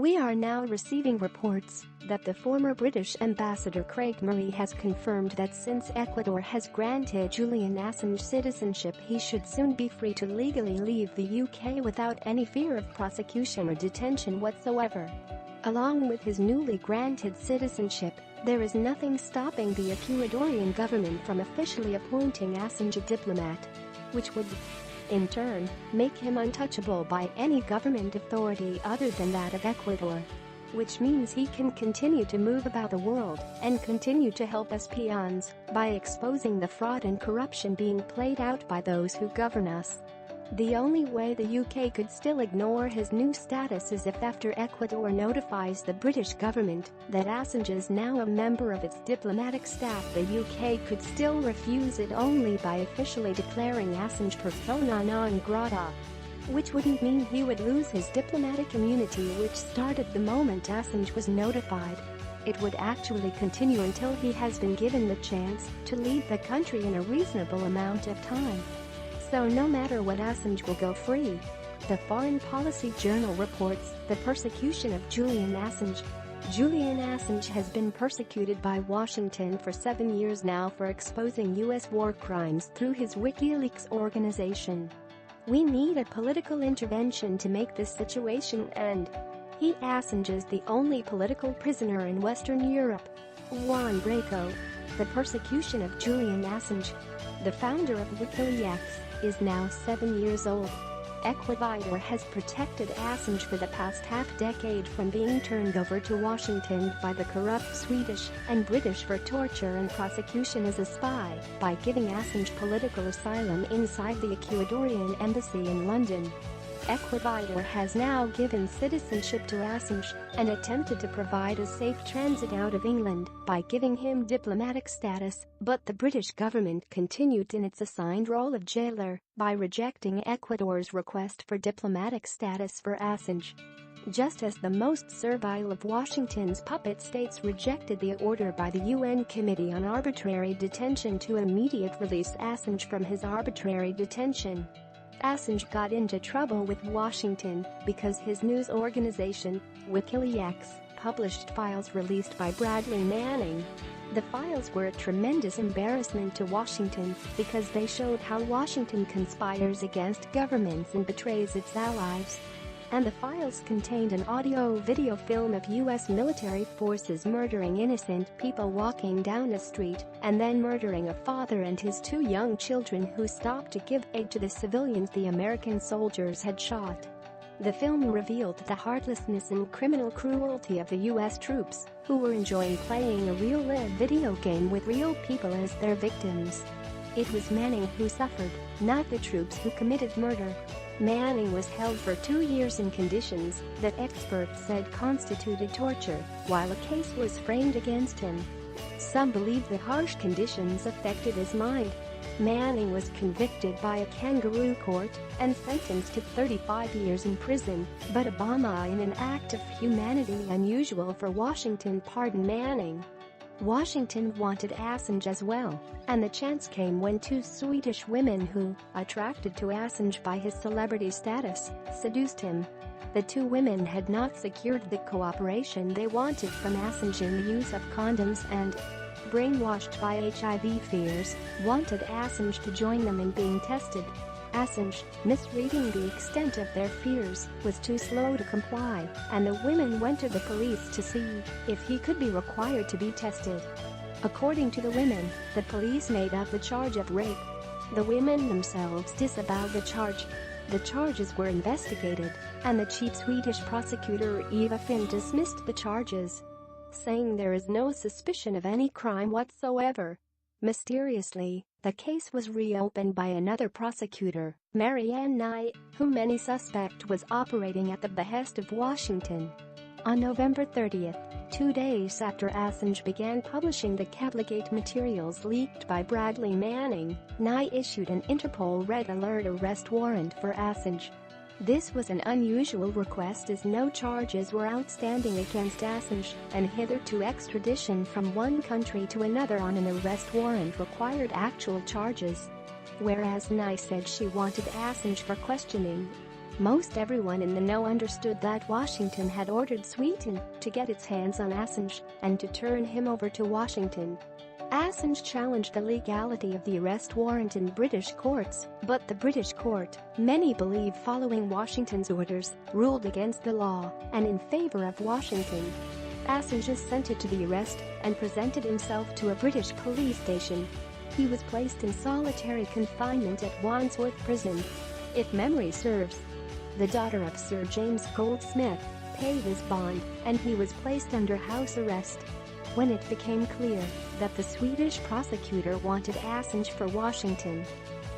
We are now receiving reports that the former British ambassador Craig Murray has confirmed that since Ecuador has granted Julian Assange citizenship, he should soon be free to legally leave the UK without any fear of prosecution or detention whatsoever. Along with his newly granted citizenship, there is nothing stopping the Ecuadorian government from officially appointing Assange a diplomat, which would, in turn, make him untouchable by any government authority other than that of Ecuador. Which means he can continue to move about the world and continue to help us peons by exposing the fraud and corruption being played out by those who govern us. The only way the UK could still ignore his new status is if after Ecuador notifies the British government that Assange is now a member of its diplomatic staff. The UK could still refuse it only by officially declaring Assange persona non grata, which wouldn't mean he would lose his diplomatic immunity, which started the moment Assange was notified. It would actually continue until he has been given the chance to leave the country in a reasonable amount of time. So no matter what, Assange will go free. The Foreign Policy Journal reports the persecution of Julian Assange. Julian Assange has been persecuted by Washington for 7 years now for exposing U.S. war crimes through his WikiLeaks organization. We need a political intervention to make this situation end. Assange is the only political prisoner in Western Europe. Juan Branco. The persecution of Julian Assange, the founder of WikiLeaks, is now 7 years old. Ecuador has protected Assange for the past half-decade from being turned over to Washington by the corrupt Swedish and British for torture and prosecution as a spy by giving Assange political asylum inside the Ecuadorian embassy in London. Ecuador has now given citizenship to Assange and attempted to provide a safe transit out of England by giving him diplomatic status, but the British government continued in its assigned role of jailer by rejecting Ecuador's request for diplomatic status for Assange. Just as the most servile of Washington's puppet states rejected the order by the UN Committee on Arbitrary Detention to immediate release Assange from his arbitrary detention. Assange got into trouble with Washington because his news organization, WikiLeaks, published files released by Bradley Manning. The files were a tremendous embarrassment to Washington because they showed how Washington conspires against governments and betrays its allies. And the files contained an audio-video film of U.S. military forces murdering innocent people walking down a street and then murdering a father and his 2 young children who stopped to give aid to the civilians the American soldiers had shot. The film revealed the heartlessness and criminal cruelty of the U.S. troops, who were enjoying playing a real-life video game with real people as their victims. It was Manning who suffered, not the troops who committed murder. Manning was held for 2 years in conditions that experts said constituted torture, while a case was framed against him. Some believe the harsh conditions affected his mind. Manning was convicted by a kangaroo court and sentenced to 35 years in prison, but Obama, in an act of humanity unusual for Washington, pardoned Manning. Washington wanted Assange as well, and the chance came when 2 Swedish women who, attracted to Assange by his celebrity status, seduced him. The 2 women had not secured the cooperation they wanted from Assange in the use of condoms and, brainwashed by HIV fears, wanted Assange to join them in being tested. Assange, misreading the extent of their fears, was too slow to comply, and the women went to the police to see if he could be required to be tested. According to the women, the police made up the charge of rape. The women themselves disavowed the charge. The charges were investigated, and the chief Swedish prosecutor Eva Finn dismissed the charges, saying there is no suspicion of any crime whatsoever. Mysteriously, the case was reopened by another prosecutor, Marianne Nye, who many suspect was operating at the behest of Washington. On November 30th, 2 days after Assange began publishing the Cablegate materials leaked by Bradley Manning, Nye issued an Interpol Red Alert arrest warrant for Assange. This was an unusual request as no charges were outstanding against Assange, and hitherto extradition from one country to another on an arrest warrant required actual charges. Whereas Nye said she wanted Assange for questioning, Most everyone in the know understood that Washington had ordered Sweden to get its hands on Assange and to turn him over to Washington. Assange challenged the legality of the arrest warrant in British courts, but the British court, many believe following Washington's orders, ruled against the law and in favor of Washington. Assange assented to the arrest and presented himself to a British police station. He was placed in solitary confinement at Wandsworth Prison. If memory serves, the daughter of Sir James Goldsmith paid his bond and he was placed under house arrest. When it became clear that the Swedish prosecutor wanted Assange for Washington,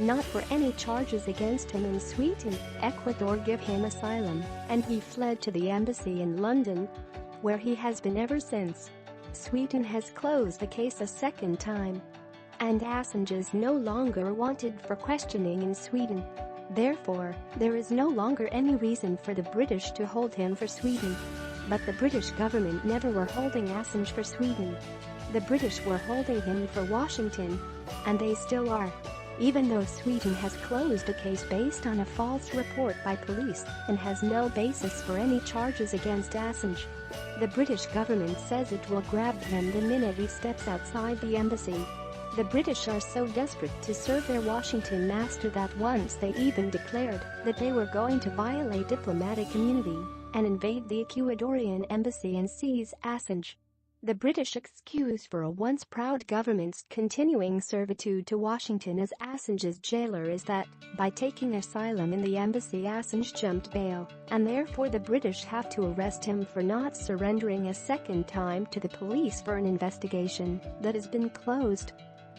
not for any charges against him in Sweden, Ecuador gave him asylum and he fled to the embassy in London, where he has been ever since. Sweden has closed the case a second time, and Assange is no longer wanted for questioning in Sweden. Therefore, there is no longer any reason for the British to hold him for Sweden. But the British government never were holding Assange for Sweden. The British were holding him for Washington, and they still are. Even though Sweden has closed a case based on a false report by police and has no basis for any charges against Assange, the British government says it will grab him the minute he steps outside the embassy. The British are so desperate to serve their Washington master that once they even declared that they were going to violate diplomatic immunity and invade the Ecuadorian embassy and seize Assange. The British excuse for a once proud government's continuing servitude to Washington as Assange's jailer is that, by taking asylum in the embassy, Assange jumped bail, and therefore the British have to arrest him for not surrendering a second time to the police for an investigation that has been closed.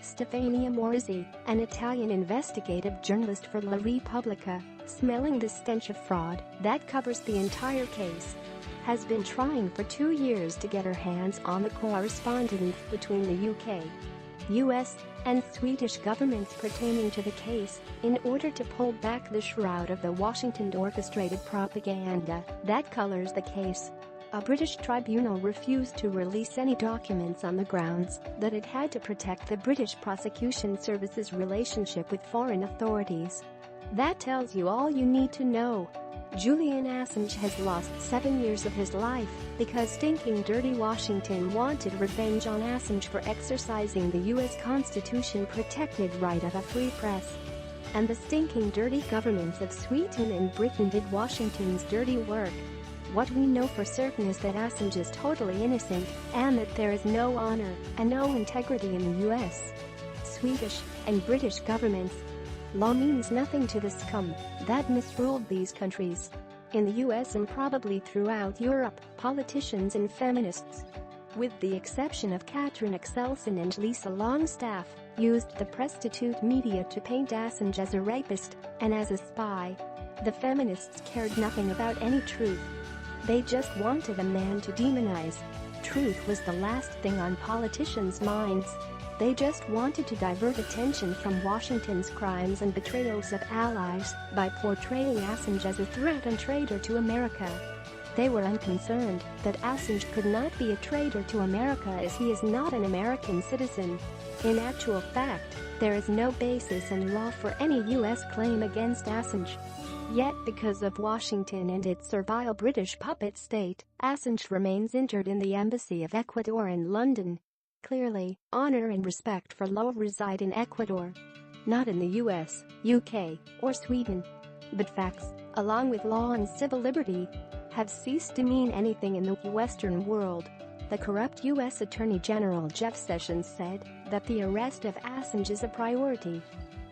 Stefania Morisi, an Italian investigative journalist for La Repubblica, smelling the stench of fraud that covers the entire case, has been trying for 2 years to get her hands on the correspondence between the UK, US, and Swedish governments pertaining to the case in order to pull back the shroud of the Washington-orchestrated propaganda that colors the case. A British tribunal refused to release any documents on the grounds that it had to protect the British Prosecution Service's relationship with foreign authorities. That tells you all you need to know. Julian Assange has lost 7 years of his life because stinking dirty Washington wanted revenge on Assange for exercising the US Constitution-protected right of a free press. And the stinking dirty governments of Sweden and Britain did Washington's dirty work. What we know for certain is that Assange is totally innocent and that there is no honor and no integrity in the US, Swedish, and British governments. Law means nothing to the scum that misruled these countries. In the US and probably throughout Europe, politicians and feminists, with the exception of Catherine Axelson and Lisa Longstaff, used the prostitute media to paint Assange as a rapist and as a spy. The feminists cared nothing about any truth. They just wanted a man to demonize. Truth was the last thing on politicians' minds. They just wanted to divert attention from Washington's crimes and betrayals of allies by portraying Assange as a threat and traitor to America. They were unconcerned that Assange could not be a traitor to America as he is not an American citizen. In actual fact, there is no basis in law for any U.S. claim against Assange. Yet because of Washington and its servile British puppet state, Assange remains interred in the Embassy of Ecuador in London. Clearly, honor and respect for law reside in Ecuador, not in the US, UK, or Sweden. But facts, along with law and civil liberty, have ceased to mean anything in the Western world. The corrupt US Attorney General Jeff Sessions said that the arrest of Assange is a priority.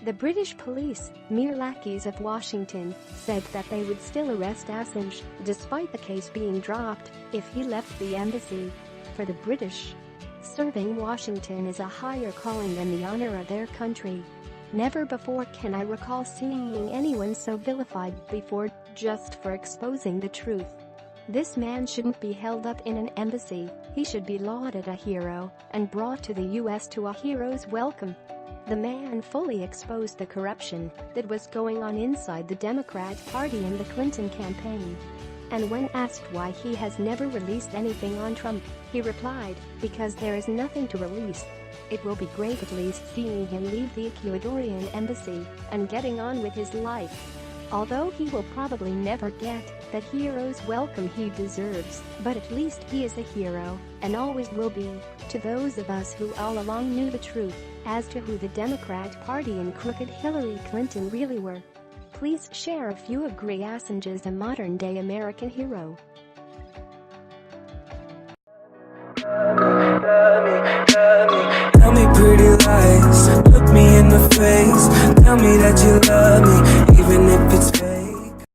The British police, mere lackeys of Washington, said that they would still arrest Assange despite the case being dropped if he left the embassy. For the British, serving Washington is a higher calling than the honor of their country. Never before can I recall seeing anyone so vilified before just for exposing the truth. This man shouldn't be held up in an embassy, he should be lauded a hero and brought to the US to a hero's welcome. The man fully exposed the corruption that was going on inside the Democrat Party and the Clinton campaign. And when asked why he has never released anything on Trump, he replied, "Because there is nothing to release. It will be great at least seeing him leave the Ecuadorian embassy and getting on with his life." Although he will probably never get that hero's welcome he deserves, but at least he is a hero, and always will be, to those of us who all along knew the truth as to who the Democrat Party and crooked Hillary Clinton really were. Please share if you agree Assange is a modern-day American hero. Tell me pretty lies, look me in the face. Tell me that you love me, even if it's